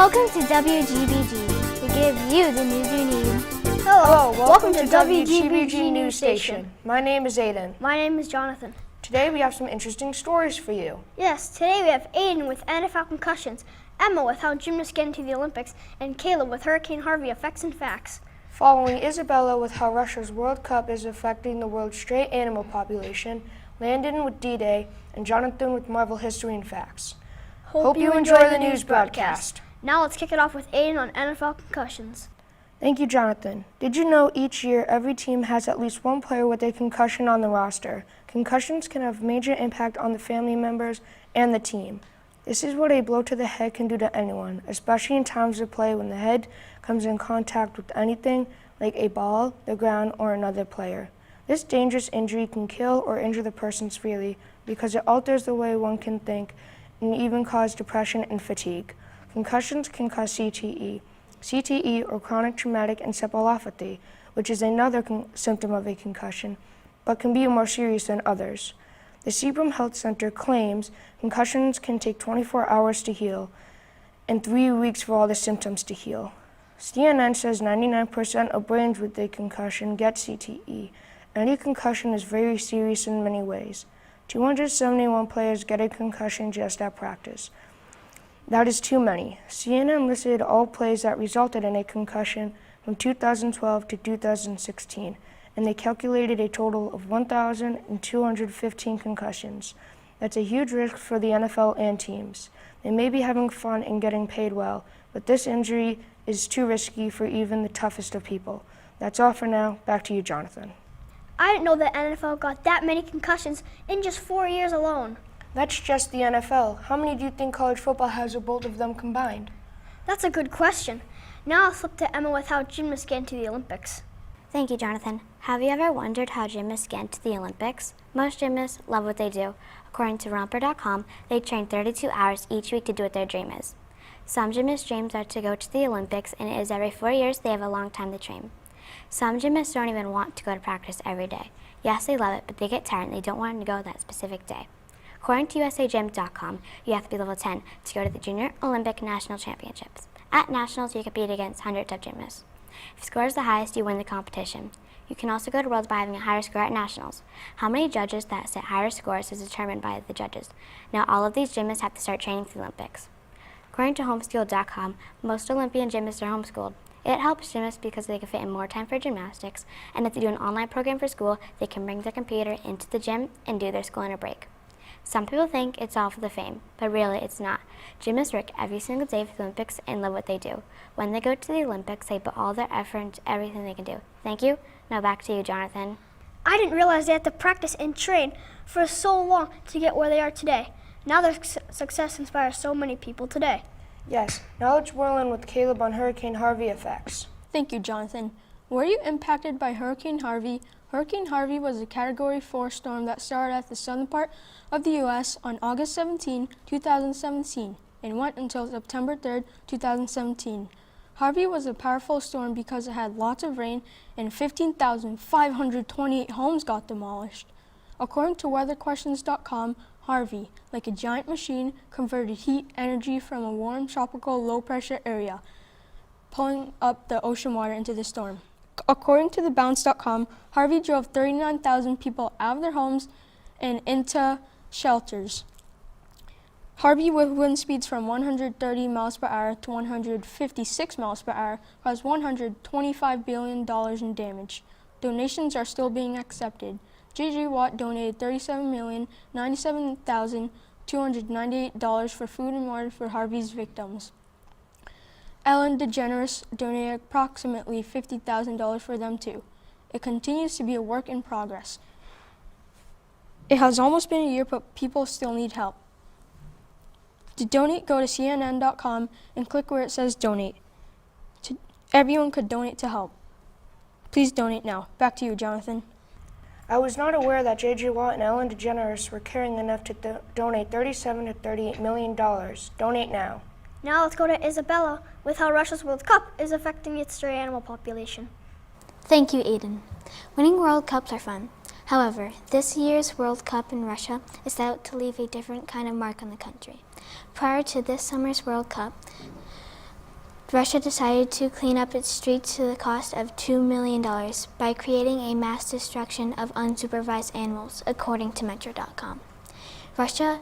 Welcome to WGBG. We give you the news you need. Hello, welcome to WGBG News Station. My name is Aiden. My name is Jonathan. Today we have some interesting stories for you. Yes, today we have Aiden with NFL concussions, Emma with how gymnasts get into the Olympics, and Caleb with Hurricane Harvey effects and facts. Following Isabella with how Russia's World Cup is affecting the world's stray animal population, Landon with D-Day, and Jonathan with Marvel history and facts. Hope you enjoy the news broadcast. Now let's kick it off with Aiden on NFL concussions. Thank you, Jonathan. Did you know each year every team has at least one player with a concussion on the roster? Concussions can have major impact on the family members and the team. This is what a blow to the head can do to anyone, especially in times of play when the head comes in contact with anything like a ball, the ground, or another player. This dangerous injury can kill or injure the person severely because it alters the way one can think and even cause depression and fatigue. Concussions can cause CTE or chronic traumatic encephalopathy, which is another symptom of a concussion, but can be more serious than others. The Seabrook Health Center claims concussions can take 24 hours to heal and 3 weeks for all the symptoms to heal. CNN says 99% of brains with a concussion get CTE. Any concussion is very serious in many ways. 271 players get a concussion just at practice. That is too many. CNN listed all plays that resulted in a concussion from 2012 to 2016, and they calculated a total of 1,215 concussions. That's a huge risk for the NFL and teams. They may be having fun and getting paid well, but this injury is too risky for even the toughest of people. That's all for now. Back to you, Jonathan. I didn't know the NFL got that many concussions in just 4 years alone. That's just the NFL. How many do you think college football has of both of them combined? That's a good question. Now I'll flip to Emma with how gymnasts get into the Olympics. Thank you, Jonathan. Have you ever wondered how gymnasts get into the Olympics? Most gymnasts love what they do. According to romper.com, they train 32 hours each week to do what their dream is. Some gymnasts' dreams are to go to the Olympics, and it is every 4 years. They have a long time to train. Some gymnasts don't even want to go to practice every day. Yes, they love it, but they get tired and they don't want to go that specific day. According to usagym.com, you have to be level 10 to go to the Junior Olympic National Championships. At Nationals, you compete against hundreds of gymnasts. If your score is the highest, you win the competition. You can also go to Worlds by having a higher score at Nationals. How many judges that set higher scores is determined by the judges. Now all of these gymnasts have to start training for the Olympics. According to homeschool.com, most Olympian gymnasts are homeschooled. It helps gymnasts because they can fit in more time for gymnastics, and if they do an online program for school, they can bring their computer into the gym and do their school in a break. Some people think it's all for the fame, but really it's not. Gymnasts work every single day for the Olympics and love what they do. When they go to the Olympics, they put all their effort into everything they can do. Thank you. Now back to you, Jonathan. I didn't realize they had to practice and train for so long to get where they are today. Now their success inspires so many people today. Yes, now let's whirl in with Caleb on Hurricane Harvey effects. Thank you, Jonathan. Were you impacted by Hurricane Harvey? Hurricane Harvey was a Category 4 storm that started at the southern part of the U.S. on August 17, 2017, and went until September 3, 2017. Harvey was a powerful storm because it had lots of rain and 15,528 homes got demolished. According to weatherquestions.com, Harvey, like a giant machine, converted heat energy from a warm tropical low-pressure area, pulling up the ocean water into the storm. According to theBounce.com, Harvey drove 39,000 people out of their homes and into shelters. Harvey, with wind speeds from 130 miles per hour to 156 miles per hour, caused $125 billion in damage. Donations are still being accepted. J.J. Watt donated $37,097,298 for food and water for Harvey's victims. Ellen DeGeneres donated approximately $50,000 for them too. It continues to be a work in progress. It has almost been a year, but people still need help. To donate, go to CNN.com and click where it says donate. Everyone could donate to help. Please donate now. Back to you, Jonathan. I was not aware that J.J. Watt and Ellen DeGeneres were caring enough to donate $37 to $38 million. Donate now. Now let's go to Isabella with how Russia's World Cup is affecting its stray animal population. Thank you, Aiden. Winning World Cups are fun. However, this year's World Cup in Russia is out to leave a different kind of mark on the country. Prior to this summer's World Cup, Russia decided to clean up its streets to the cost of $2 million by creating a mass destruction of unsupervised animals, according to Metro.com. Russia's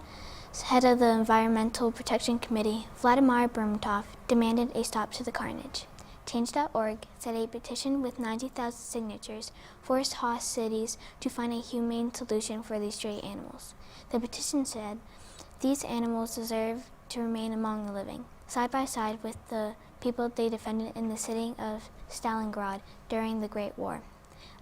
head of the Environmental Protection Committee, Vladimir Bermatov, demanded a stop to the carnage. Change.org said a petition with 90,000 signatures forced host cities to find a humane solution for these stray animals. The petition said, "These animals deserve to remain among the living, side by side with the people they defended in the city of Stalingrad during the Great War."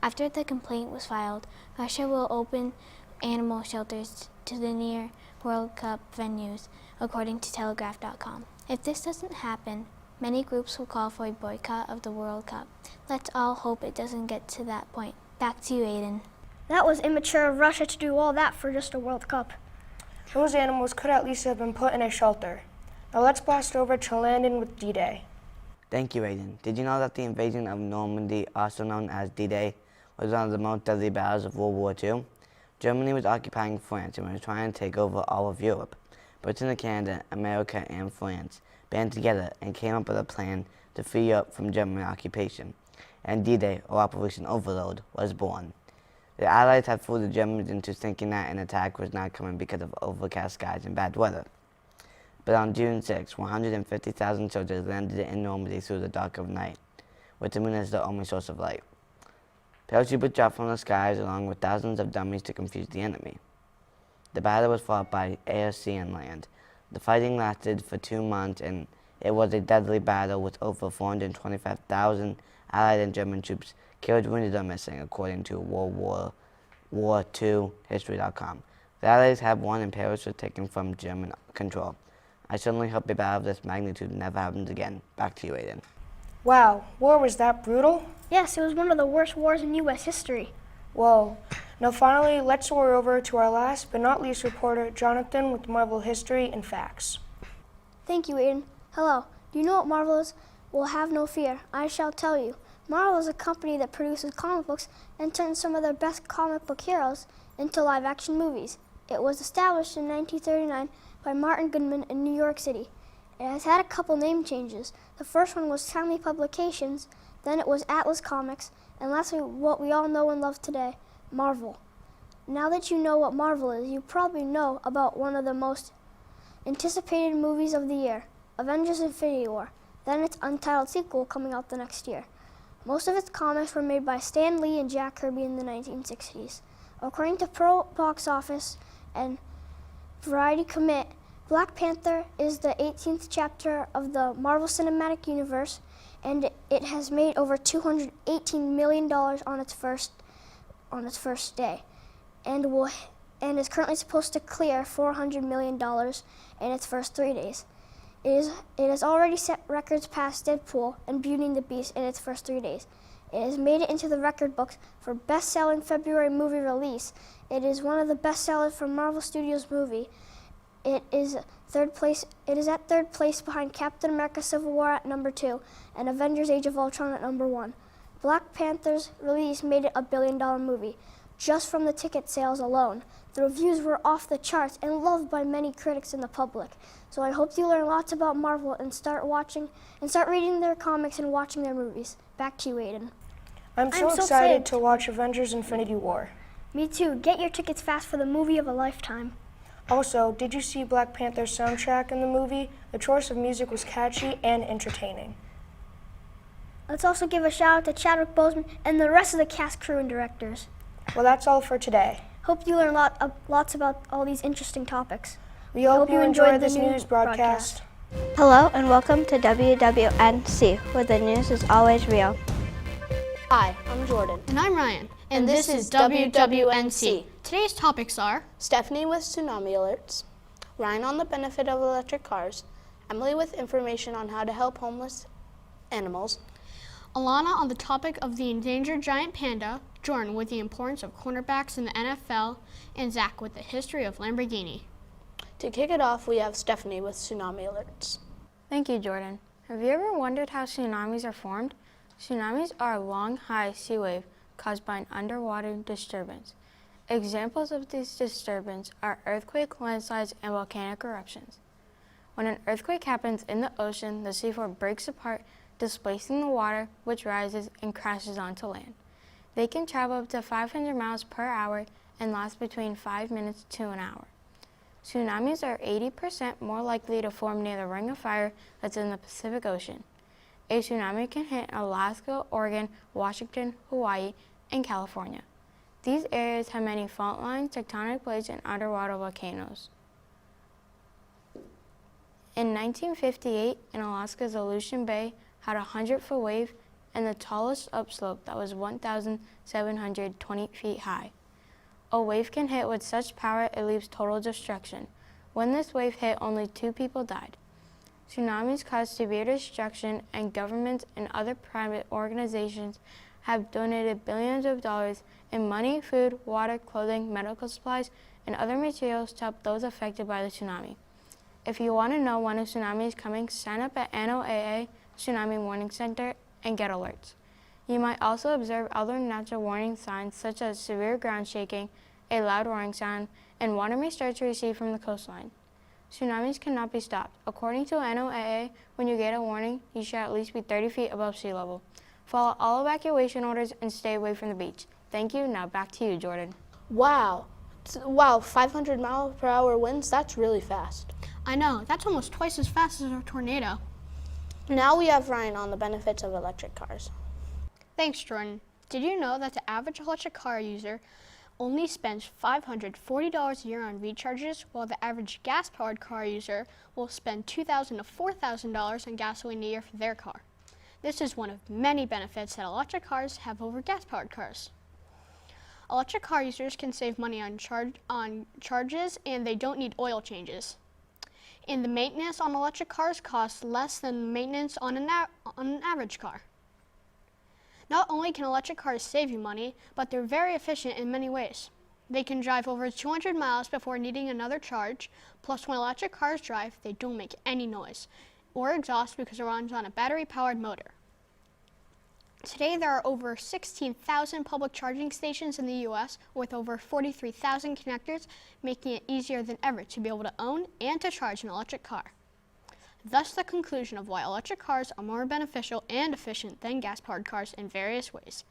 After the complaint was filed, Russia will open animal shelters to the near World Cup venues, according to Telegraph.com. If this doesn't happen, many groups will call for a boycott of the World Cup. Let's all hope it doesn't get to that point. Back to you, Aiden. That was immature of Russia to do all that for just a World Cup. Those animals could at least have been put in a shelter. Now let's blast over to London with D-Day. Thank you, Aiden. Did you know that the invasion of Normandy, also known as D-Day, was one of the most deadly battles of World War II? Germany was occupying France and was trying to take over all of Europe. Britain and Canada, America, and France band together and came up with a plan to free Europe from German occupation. And D-Day, or Operation Overlord, was born. The Allies had fooled the Germans into thinking that an attack was not coming because of overcast skies and bad weather. But on June 6, 150,000 soldiers landed in Normandy through the dark of night, with the moon as their only source of light. Paratroopers dropped from the skies along with thousands of dummies to confuse the enemy. The battle was fought by air, sea, and land. The fighting lasted for 2 months, and it was a deadly battle with over 425,000 Allied and German troops killed, wounded, or missing, according to World War II History.com. The Allies had won and Paris was taken from German control. I certainly hope a battle of this magnitude never happens again. Back to you, Aiden. Wow, war was that brutal? Yes, it was one of the worst wars in U.S. history. Whoa. Now finally, let's soar over to our last but not least reporter, Jonathan, with Marvel history and facts. Thank you, Aiden. Hello. Do you know what Marvel is? Well, have no fear. I shall tell you. Marvel is a company that produces comic books and turns some of their best comic book heroes into live-action movies. It was established in 1939 by Martin Goodman in New York City. It has had a couple name changes. The first one was Timely Publications, then it was Atlas Comics, and lastly, what we all know and love today, Marvel. Now that you know what Marvel is, you probably know about one of the most anticipated movies of the year, Avengers Infinity War, then its untitled sequel coming out the next year. Most of its comics were made by Stan Lee and Jack Kirby in the 1960s. According to Pro Box Office and Variety Commit, Black Panther is the 18th chapter of the Marvel Cinematic Universe, and it has made over $218 million on its first day, and is currently supposed to clear $400 million in its first 3 days. It has already set records past Deadpool and Beauty and the Beast in its first 3 days. It has made it into the record books for best-selling February movie release. It is one of the best sellers for Marvel Studios movie. It is at third place behind Captain America Civil War at number 2 and Avengers Age of Ultron at number 1. Black Panther's release made it a $1 billion movie, just from the ticket sales alone. The reviews were off the charts and loved by many critics and the public. So I hope you learn lots about Marvel and start reading their comics and watching their movies. Back to you, Aiden. I'm so excited to watch Avengers Infinity War. Me too. Get your tickets fast for the movie of a lifetime. Also, did you see Black Panther's soundtrack in the movie? The choice of music was catchy and entertaining. Let's also give a shout out to Chadwick Boseman and the rest of the cast, crew, and directors. Well, that's all for today. Hope you learn lots about all these interesting topics. We hope you enjoyed this news broadcast. Hello and welcome to WWNC, where the news is always real. Hi, I'm Jordan. And I'm Ryan. And this is WWNC. Today's topics are Stephanie with tsunami alerts, Ryan on the benefit of electric cars, Emily with information on how to help homeless animals, Alana on the topic of the endangered giant panda, Jordan with the importance of cornerbacks in the NFL, and Zach with the history of Lamborghini. To kick it off, we have Stephanie with tsunami alerts. Thank you, Jordan. Have you ever wondered how tsunamis are formed? Tsunamis are a long, high sea wave caused by an underwater disturbance. Examples of these disturbances are earthquake, landslides, and volcanic eruptions. When an earthquake happens in the ocean, the seafloor breaks apart, displacing the water, which rises and crashes onto land. They can travel up to 500 miles per hour and last between 5 minutes to an hour. Tsunamis are 80% more likely to form near the Ring of Fire that's in the Pacific Ocean. A tsunami can hit Alaska, Oregon, Washington, Hawaii, and California. These areas have many fault lines, tectonic plates, and underwater volcanoes. In 1958, in Alaska's Aleutian Bay had a 100-foot wave and the tallest upslope that was 1,720 feet high. A wave can hit with such power it leaves total destruction. When this wave hit, only 2 people died. Tsunamis cause severe destruction, and governments and other private organizations have donated billions of dollars in money, food, water, clothing, medical supplies, and other materials to help those affected by the tsunami. If you want to know when a tsunami is coming, sign up at NOAA Tsunami Warning Center and get alerts. You might also observe other natural warning signs such as severe ground shaking, a loud roaring sound, and water may start to recede from the coastline. Tsunamis cannot be stopped. According to NOAA, when you get a warning, you should at least be 30 feet above sea level. Follow all evacuation orders and stay away from the beach. Thank you. Now back to you, Jordan. Wow, 500 mile per hour winds, that's really fast. I know, that's almost twice as fast as a tornado. Now we have Ryan on the benefits of electric cars. Thanks, Jordan. Did you know that the average electric car user only spends $540 a year on recharges, while the average gas-powered car user will spend $2,000 to $4,000 on gasoline a year for their car? This is one of many benefits that electric cars have over gas-powered cars. Electric car users can save money on charges, and they don't need oil changes. And the maintenance on electric cars costs less than maintenance on an average car. Not only can electric cars save you money, but they're very efficient in many ways. They can drive over 200 miles before needing another charge, plus when electric cars drive, they don't make any noise or exhaust because it runs on a battery-powered motor. Today, there are over 16,000 public charging stations in the U.S. with over 43,000 connectors, making it easier than ever to be able to own and to charge an electric car. Thus, the conclusion of why electric cars are more beneficial and efficient than gas-powered cars in various ways.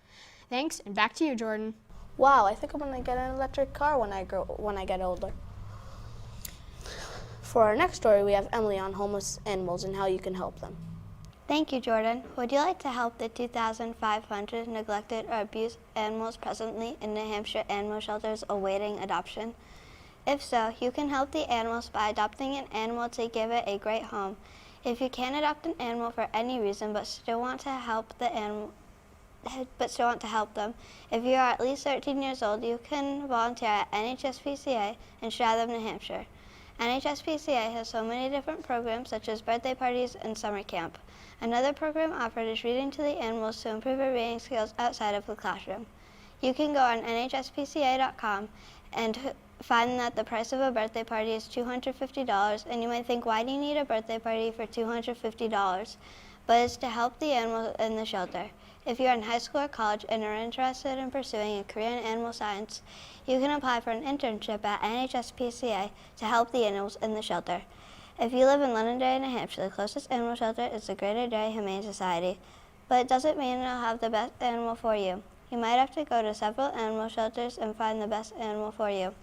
Thanks, and back to you, Jordan. Wow, I think I'm gonna get an electric car when I get older. For our next story, we have Emily on homeless animals and how you can help them. Thank you, Jordan. Would you like to help the 2,500 neglected or abused animals presently in New Hampshire animal shelters awaiting adoption? If so, you can help the animals by adopting an animal to give it a great home. If you can't adopt an animal for any reason but still want to help them, if you are at least 13 years old, you can volunteer at NHSPCA in Stratham, New Hampshire. NHSPCA has so many different programs such as birthday parties and summer camp. Another program offered is reading to the animals to improve their reading skills outside of the classroom. You can go on nhspca.com and find that the price of a birthday party is $250, and you might think, why do you need a birthday party for $250? But it's to help the animals in the shelter. If you're in high school or college and are interested in pursuing a career in animal science, you can apply for an internship at NHSPCA to help the animals in the shelter. If you live in Londonderry, New Hampshire, the closest animal shelter is the Greater Derry Humane Society, but it doesn't mean it'll have the best animal for you. You might have to go to several animal shelters and find the best animal for you.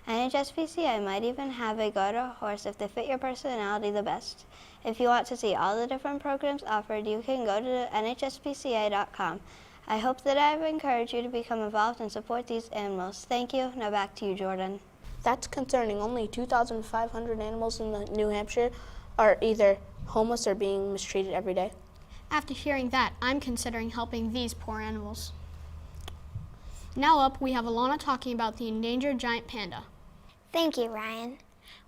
NHSPCA might even have a go-to horse if they fit your personality the best. If you want to see all the different programs offered, you can go to nhspca.com. I hope that I've encouraged you to become involved and support these animals. Thank you. Now back to you, Jordan. That's concerning. Only 2,500 animals in New Hampshire are either homeless or being mistreated every day. After hearing that, I'm considering helping these poor animals. Now up, we have Alana talking about the endangered giant panda. Thank you, Ryan.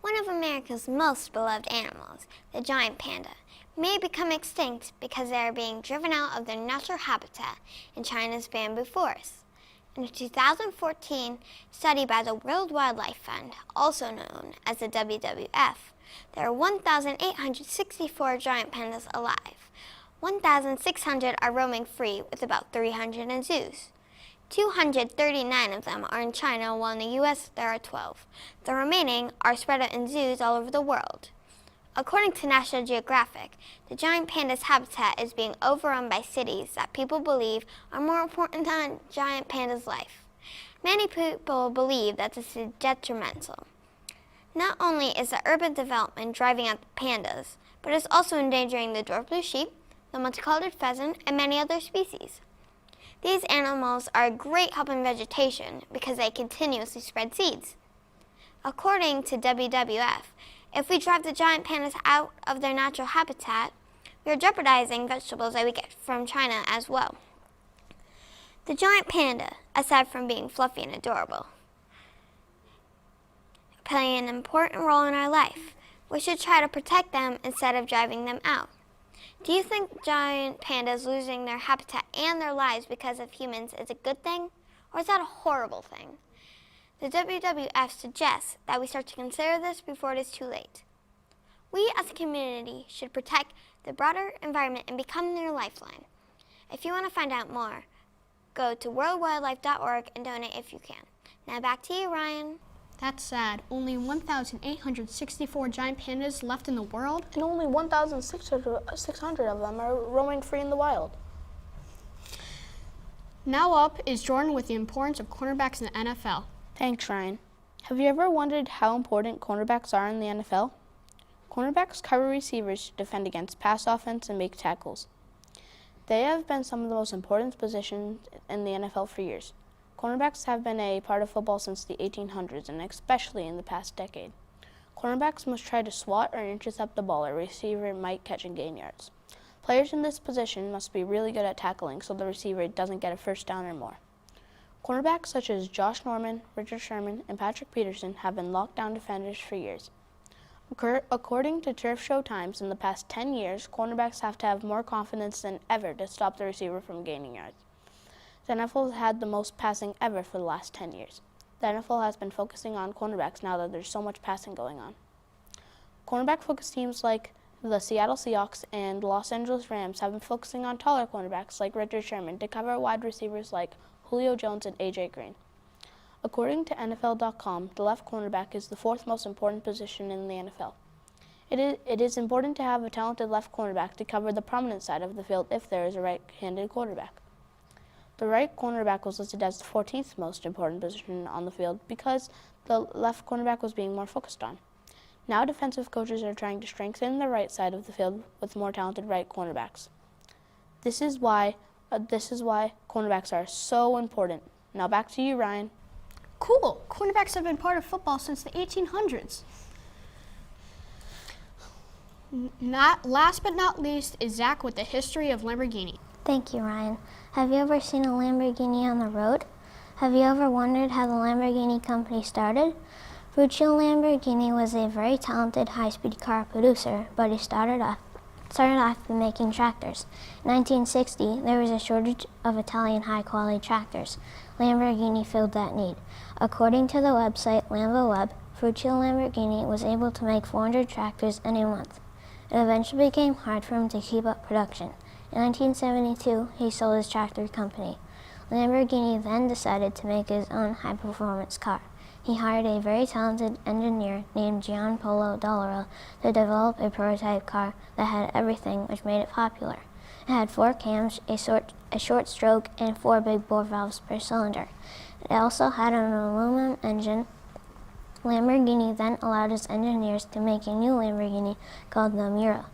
One of America's most beloved animals, the giant panda, may become extinct because they are being driven out of their natural habitat in China's bamboo forests. In a 2014 study by the World Wildlife Fund, also known as the WWF, there are 1,864 giant pandas alive. 1,600 are roaming free, with about 300 in zoos. 239 of them are in China, while in the U.S. there are 12. The remaining are spread out in zoos all over the world. According to National Geographic, the giant panda's habitat is being overrun by cities that people believe are more important than a giant panda's life. Many people believe that this is detrimental. Not only is the urban development driving out the pandas, but it's also endangering the dwarf blue sheep, the multicolored pheasant, and many other species. These animals are a great help in vegetation because they continuously spread seeds. According to WWF, if we drive the giant pandas out of their natural habitat, we are jeopardizing vegetables that we get from China as well. The giant panda, aside from being fluffy and adorable, play an important role in our life. We should try to protect them instead of driving them out. Do you think giant pandas losing their habitat and their lives because of humans is a good thing, or is that a horrible thing? The WWF suggests that we start to consider this before it is too late. We as a community should protect the broader environment and become their lifeline. If you want to find out more, go to worldwildlife.org and donate if you can. Now back to you, Ryan. That's sad. Only 1,864 giant pandas left in the world. And only 1,600 of them are roaming free in the wild. Now up is Jordan with the importance of cornerbacks in the NFL. Thanks, Ryan. Have you ever wondered how important cornerbacks are in the NFL? Cornerbacks cover receivers to defend against pass offense and make tackles. They have been some of the most important positions in the NFL for years. Cornerbacks have been a part of football since the 1800s, and especially in the past decade. Cornerbacks must try to swat or intercept the ball a receiver might catch and gain yards. Players in this position must be really good at tackling so the receiver doesn't get a first down or more. Cornerbacks such as Josh Norman, Richard Sherman, and Patrick Peterson have been lockdown defenders for years. According to Turf Show Times, in the past 10 years, cornerbacks have to have more confidence than ever to stop the receiver from gaining yards. The NFL has had the most passing ever for the last 10 years. The NFL has been focusing on cornerbacks now that there's so much passing going on. Cornerback-focused teams like the Seattle Seahawks and Los Angeles Rams have been focusing on taller cornerbacks like Richard Sherman to cover wide receivers like Julio Jones and A.J. Green. According to NFL.com, the left cornerback is the fourth most important position in the NFL. It is important to have a talented left cornerback to cover the prominent side of the field if there is a right-handed quarterback. The right cornerback was listed as the 14th most important position on the field because the left cornerback was being more focused on. Now defensive coaches are trying to strengthen the right side of the field with more talented right cornerbacks. This is why cornerbacks are so important. Now back to you, Ryan. Cool. Cornerbacks have been part of football since the 1800s. Last but not least is Zach with the history of Lamborghini. Thank you, Ryan. Have you ever seen a Lamborghini on the road? Have you ever wondered how the Lamborghini company started? Ferruccio Lamborghini was a very talented high-speed car producer, but he started off by making tractors. In 1960, there was a shortage of Italian high-quality tractors. Lamborghini filled that need. According to the website LamboWeb, Ferruccio Lamborghini was able to make 400 tractors in a month. It eventually became hard for him to keep up production. In 1972, he sold his tractor company. Lamborghini then decided to make his own high-performance car. He hired a very talented engineer named Gianpaolo Dallaro to develop a prototype car that had everything which made it popular. It had 4 cams, a short stroke, and 4 big bore valves per cylinder. It also had an aluminum engine. Lamborghini then allowed his engineers to make a new Lamborghini called the Miura.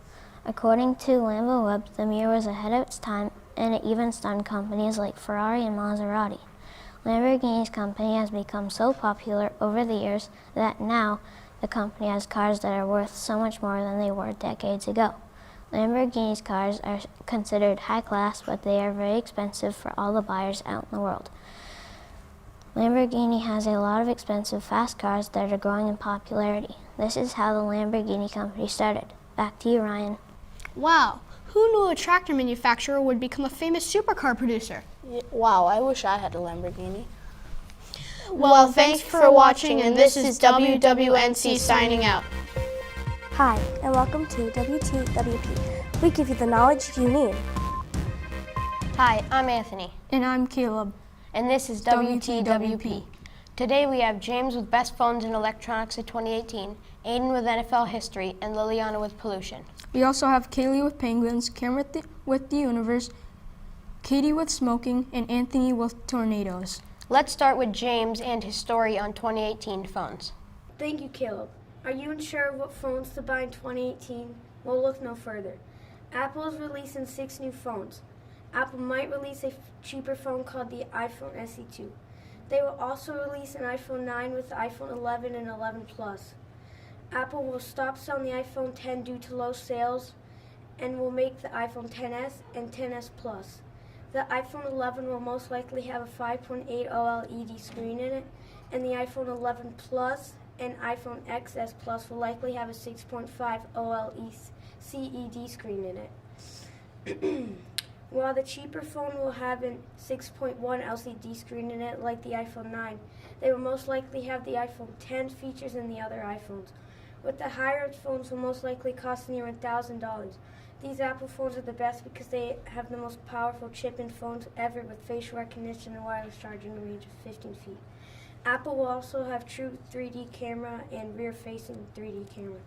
According to LamboWeb, the Miura was ahead of its time, and it even stunned companies like Ferrari and Maserati. Lamborghini's company has become so popular over the years that now the company has cars that are worth so much more than they were decades ago. Lamborghini's cars are considered high class, but they are very expensive for all the buyers out in the world. Lamborghini has a lot of expensive fast cars that are growing in popularity. This is how the Lamborghini company started. Back to you, Ryan. Wow, who knew a tractor manufacturer would become a famous supercar producer? Wow, I wish I had a Lamborghini. Well, thanks for watching, and this is WWNC signing out. Hi, and welcome to WTWP. We give you the knowledge you need. Hi, I'm Anthony. And I'm Caleb. And this is WTWP. Today we have James with Best Phones and Electronics of 2018, Aiden with NFL History, and Liliana with Pollution. We also have Kaylee with Penguins, Cameron with the Universe, Katie with Smoking, and Anthony with Tornadoes. Let's start with James and his story on 2018 phones. Thank you, Caleb. Are you unsure of what phones to buy in 2018? Well, look no further. Apple is releasing 6 new phones. Apple might release a cheaper phone called the iPhone SE2. They will also release an iPhone 9 with the iPhone 11 and 11 Plus. Apple will stop selling the iPhone 10 due to low sales and will make the iPhone XS and XS Plus. The iPhone 11 will most likely have a 5.8 OLED screen in it, and the iPhone 11 Plus and iPhone XS Plus will likely have a 6.5 OLED CED screen in it. While the cheaper phone will have a 6.1 LCD screen in it like the iPhone 9, they will most likely have the iPhone 10 features in the other iPhones. With the higher phones will most likely cost near $1,000. These Apple phones are the best because they have the most powerful chip in phones ever with facial recognition and wireless charging range of 15 feet. Apple will also have true 3D camera and rear-facing 3D camera.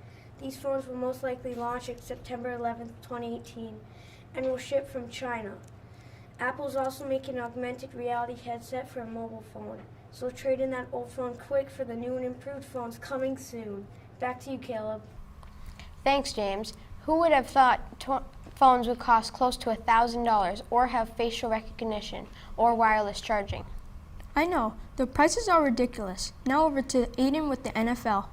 These phones will most likely launch at September 11th, 2018 and will ship from China. Apple is also making an augmented reality headset for a mobile phone, so trade in that old phone quick for the new and improved phones coming soon. Back to you, Caleb. Thanks, James. Who would have thought phones would cost close to $1,000 or have facial recognition or wireless charging? I know, the prices are ridiculous. Now over to Aiden with the NFL.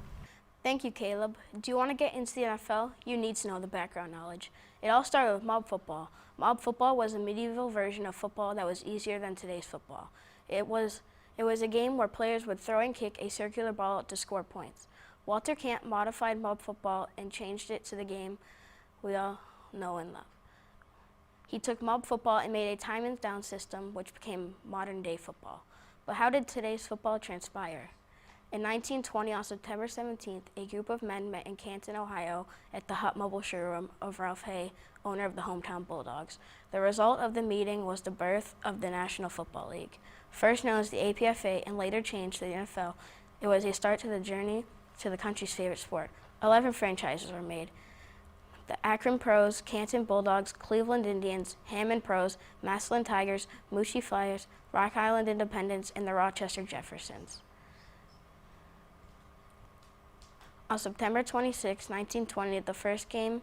Thank you, Caleb. Do you want to get into the NFL? You need to know the background knowledge. It all started with mob football. Mob football was a medieval version of football that was easier than today's football. It was a game where players would throw and kick a circular ball to score points. Walter Camp modified mob football and changed it to the game we all know and love. He took mob football and made a time and down system which became modern day football. But how did today's football transpire? In 1920, on September 17th, a group of men met in Canton, Ohio at the Hut Mobile showroom of Ralph Hay, owner of the hometown Bulldogs. The result of the meeting was the birth of the National Football League. First known as the APFA and later changed to the NFL, it was a start to the journey to the country's favorite sport. 11 franchises were made. The Akron Pros, Canton Bulldogs, Cleveland Indians, Hammond Pros, Massillon Tigers, Moochie Flyers, Rock Island Independents, and the Rochester Jeffersons. On September 26, 1920, the first game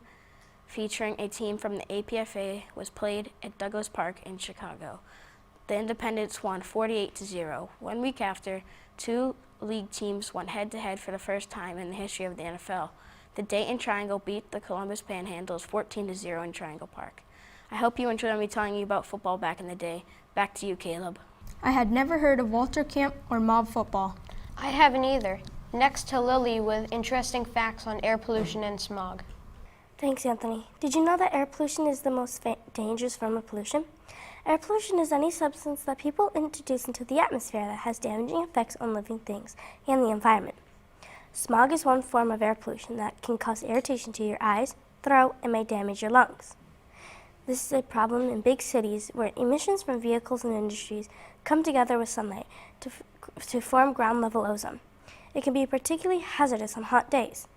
featuring a team from the APFA was played at Douglas Park in Chicago. The Independents won 48-0. 1 week after, 2 league teams went head-to-head for the first time in the history of the NFL. The Dayton Triangle beat the Columbus Panhandles 14-0 in Triangle Park. I hope you enjoyed me telling you about football back in the day. Back to you, Caleb. I had never heard of Walter Camp or mob football. I haven't either. Next to Lily with interesting facts on air pollution and smog. Thanks, Anthony. Did you know that air pollution is the most dangerous form of pollution? Air pollution is any substance that people introduce into the atmosphere that has damaging effects on living things and the environment. Smog is one form of air pollution that can cause irritation to your eyes, throat, and may damage your lungs. This is a problem in big cities where emissions from vehicles and industries come together with sunlight to form ground-level ozone. It can be particularly hazardous on hot days.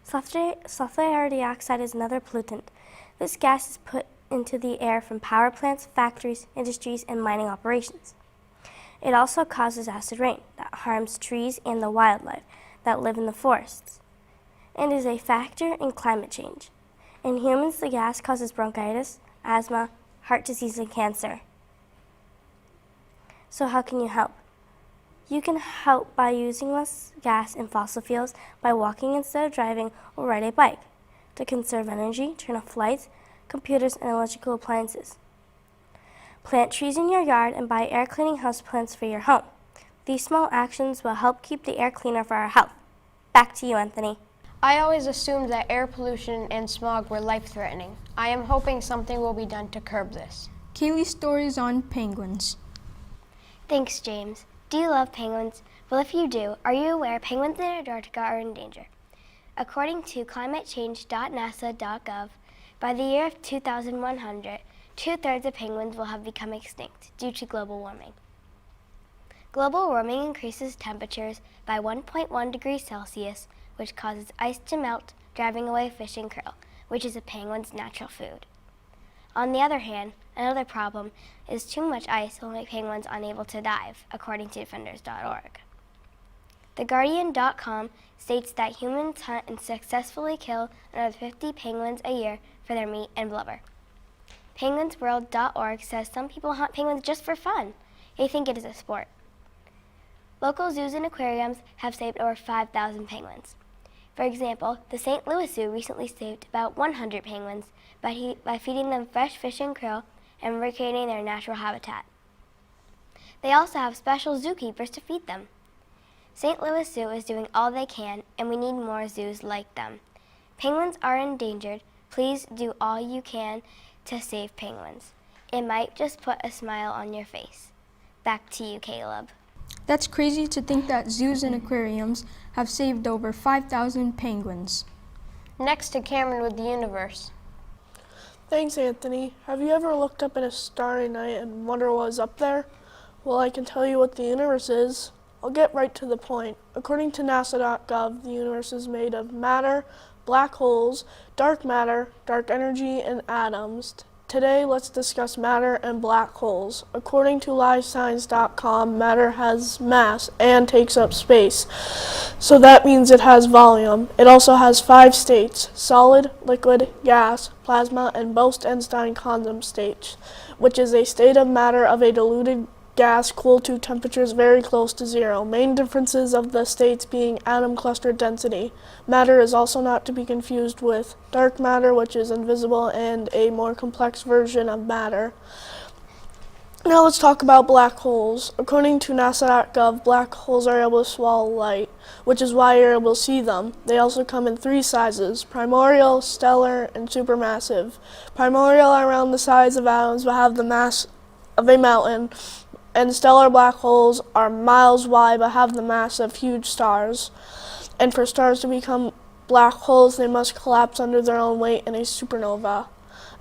Sulfur dioxide is another pollutant. This gas is put into the air from power plants, factories, industries, and mining operations. It also causes acid rain that harms trees and the wildlife that live in the forests, and is a factor in climate change. In humans, the gas causes bronchitis, asthma, heart disease, and cancer. So how can you help? You can help by using less gas and fossil fuels by walking instead of driving or ride a bike. To conserve energy, turn off lights, computers, and electrical appliances. Plant trees in your yard and buy air cleaning houseplants for your home. These small actions will help keep the air cleaner for our health. Back to you, Anthony. I always assumed that air pollution and smog were life-threatening. I am hoping something will be done to curb this. Kaylee's stories on penguins. Thanks, James. Do you love penguins? Well, if you do, are you aware penguins in Antarctica are in danger? According to climatechange.nasa.gov, by the year of 2100, 2/3 of penguins will have become extinct due to global warming. Global warming increases temperatures by 1.1 degrees Celsius, which causes ice to melt, driving away fishing krill, which is a penguin's natural food. On the other hand, another problem is too much ice will make penguins unable to dive, according to defenders.org. TheGuardian.com states that humans hunt and successfully kill another 50 penguins a year for their meat and blubber. PenguinsWorld.org says some people hunt penguins just for fun. They think it is a sport. Local zoos and aquariums have saved over 5,000 penguins. For example, the St. Louis Zoo recently saved about 100 penguins by feeding them fresh fish and krill and recreating their natural habitat. They also have special zookeepers to feed them. St. Louis Zoo is doing all they can, and we need more zoos like them. Penguins are endangered. Please do all you can to save penguins. It might just put a smile on your face. Back to you, Caleb. That's crazy to think that zoos and aquariums have saved over 5,000 penguins. Next to Cameron with the universe. Thanks, Anthony. Have you ever looked up at a starry night and wonder what was up there? Well, I can tell you what the universe is. I'll get right to the point. According to NASA.gov, the universe is made of matter, black holes, dark matter, dark energy, and atoms. Today, let's discuss matter and black holes. According to LiveScience.com, matter has mass and takes up space. So that means it has volume. It also has 5 states: solid, liquid, gas, plasma, and Bose-Einstein condensation state, which is a state of matter of a diluted gas cooled to temperatures very close to zero. Main differences of the states being atom cluster density. Matter is also not to be confused with dark matter, which is invisible and a more complex version of matter. Now let's talk about black holes. According to NASA.gov, black holes are able to swallow light, which is why you're able to see them. They also come in 3 sizes: primordial, stellar, and supermassive. Primordial are around the size of atoms but have the mass of a mountain, and stellar black holes are miles wide but have the mass of huge stars. And for stars to become black holes, they must collapse under their own weight in a supernova.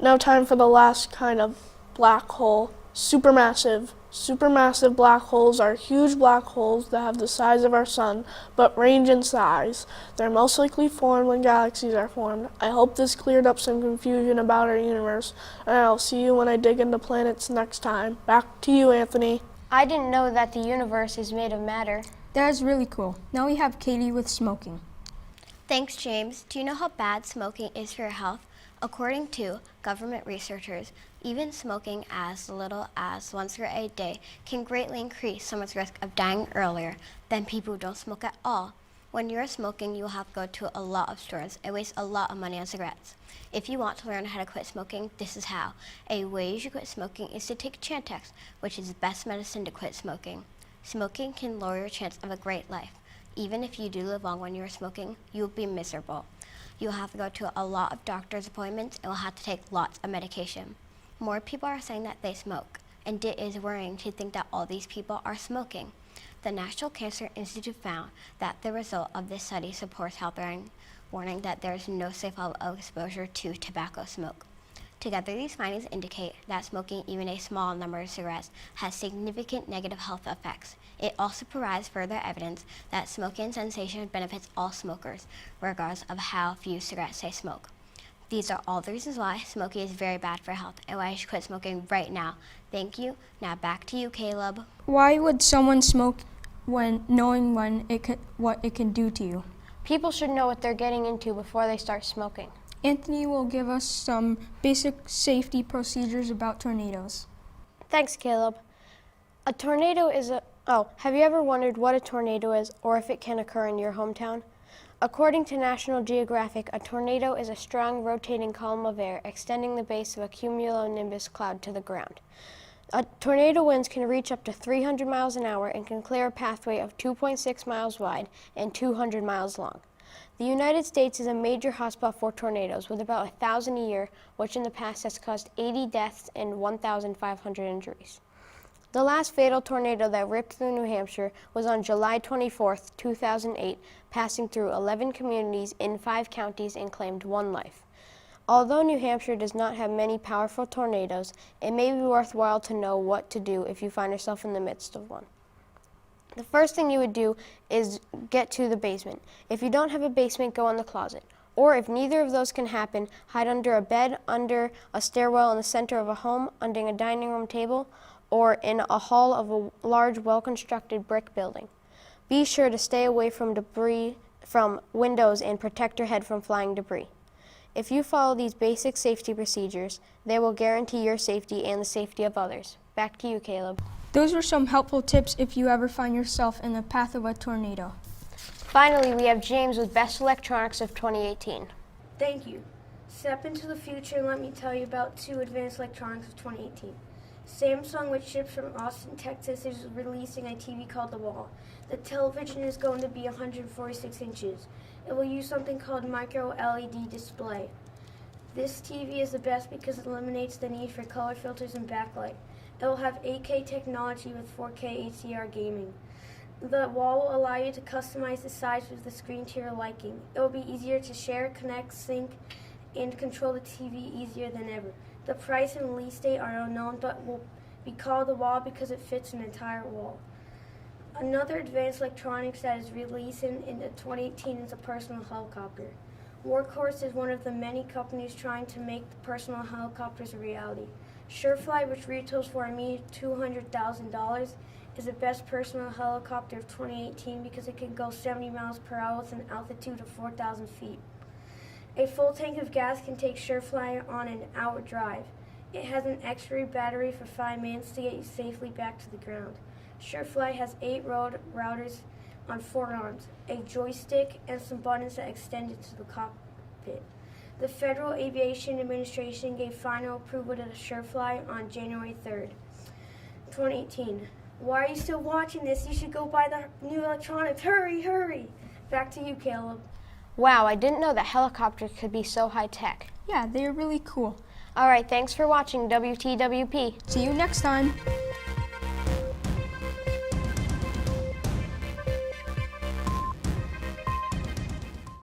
Now time for the last kind of black hole, supermassive. Supermassive black holes are huge black holes that have the size of our sun, but range in size. They're most likely formed when galaxies are formed. I hope this cleared up some confusion about our universe, and I'll see you when I dig into planets next time. Back to you, Anthony. I didn't know that the universe is made of matter. That is really cool. Now we have Katie with smoking. Thanks, James. Do you know how bad smoking is for your health? According to government researchers, even smoking as little as 1 cigarette a day can greatly increase someone's risk of dying earlier than people who don't smoke at all. When you're smoking, you'll have to go to a lot of stores and waste a lot of money on cigarettes. If you want to learn how to quit smoking, this is how. A way you should quit smoking is to take Chantix, which is the best medicine to quit smoking. Smoking can lower your chance of a great life. Even if you do live long when you're smoking, you'll be miserable. You'll have to go to a lot of doctor's appointments and will have to take lots of medication. More people are saying that they smoke, and it is worrying to think that all these people are smoking. The National Cancer Institute found that the result of this study supports health warning that there is no safe level of exposure to tobacco smoke. Together, these findings indicate that smoking even a small number of cigarettes has significant negative health effects. It also provides further evidence that smoking cessation benefits all smokers, regardless of how few cigarettes they smoke. These are all the reasons why smoking is very bad for health and why you should quit smoking right now. Thank you. Now back to you, Caleb. Why would someone smoke when knowing what it can do to you? People should know what they're getting into before they start smoking. Anthony will give us some basic safety procedures about tornadoes. Thanks, Caleb. A tornado is have you ever wondered what a tornado is or if it can occur in your hometown? According to National Geographic, a tornado is a strong rotating column of air extending the base of a cumulonimbus cloud to the ground. A tornado winds can reach up to 300 miles an hour and can clear a pathway of 2.6 miles wide and 200 miles long. The United States is a major hotspot for tornadoes, with about 1,000 a year, which in the past has caused 80 deaths and 1,500 injuries. The last fatal tornado that ripped through New Hampshire was on July 24, 2008, passing through 11 communities in 5 counties and claimed 1 life. Although New Hampshire does not have many powerful tornadoes, it may be worthwhile to know what to do if you find yourself in the midst of one. The first thing you would do is get to the basement. If you don't have a basement, go in the closet. Or if neither of those can happen, hide under a bed, under a stairwell in the center of a home, under a dining room table, or in a hall of a large, well-constructed brick building. Be sure to stay away from debris from windows and protect your head from flying debris. If you follow these basic safety procedures, they will guarantee your safety and the safety of others. Back to you, Caleb. Those were some helpful tips if you ever find yourself in the path of a tornado. Finally, we have James with Best Electronics of 2018. Thank you. Step into the future and let me tell you about 2 advanced electronics of 2018. Samsung, which ships from Austin, Texas, is releasing a TV called The Wall. The television is going to be 146 inches. It will use something called micro LED display. This TV is the best because it eliminates the need for color filters and backlight. It will have 8K technology with 4K HDR gaming. The wall will allow you to customize the size of the screen to your liking. It will be easier to share, connect, sync, and control the TV easier than ever. The price and release date are unknown, but will be called the wall because it fits an entire wall. Another advanced electronics that is releasing in 2018 is a personal helicopter. Workhorse is one of the many companies trying to make the personal helicopters a reality. Surefly, which retails for a mere $200,000, is the best personal helicopter of 2018 because it can go 70 miles per hour with an altitude of 4,000 feet. A full tank of gas can take Surefly on an hour drive. It has an X-ray battery for 5 minutes to get you safely back to the ground. Surefly has 8 routers on 4 arms, a joystick, and some buttons that extend into the cockpit. The Federal Aviation Administration gave final approval to the Surefly on January 3rd, 2018. Why are you still watching this? You should go buy the new electronics. Hurry, hurry! Back to you, Caleb. Wow, I didn't know that helicopters could be so high-tech. Yeah, they are really cool. All right, thanks for watching WTWP. See you next time.